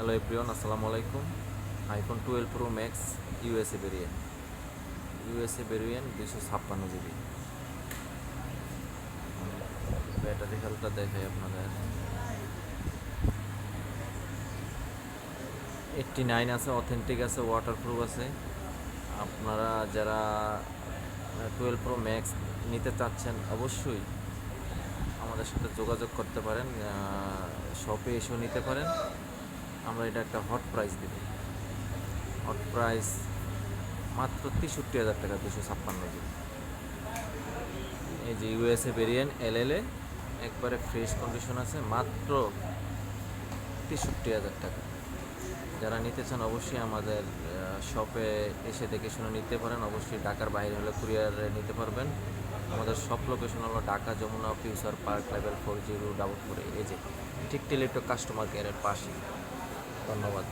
Hello everyone, আসসালামু আলাইকুম। IPhone 12 pro max USA variant 256 GB. Battery হেলথটা দেখাই আপনাদের। 89 আছে, অথেন্টিক আছে, ওয়াটারপ্রুফ আছে। আপনারা যারা 12 প্রো ম্যাক্স নিতে চাচ্ছেন অবশ্যই আমাদের সাথে যোগাযোগ করতে পারেন, শপে এসেও নিতে পারেন। আমরা এটা একটা হট প্রাইস দিব। হট প্রাইস মাত্র 63,000 টাকা, 256 জিবি। এই যে ইউএসএ ভেরিয়েন্ট এলএলএ, একবারে ফ্রেশ কন্ডিশন আছে, মাত্র 63,000 টাকা। যারা নিতে চান অবশ্যই আমাদের শপে এসে দেখে শুনে নিতে পারেন। অবশ্যই ঢাকার বাইরে হলে কুরিয়ারে নিতে পারবেন। আমাদের সব লোকেশন হলো Dhaka Jamuna Future Park level 40 double 4। এই যে ঠিক টেলিটক কাস্টমার কেয়ারের পাশেই। ধন্যবাদ।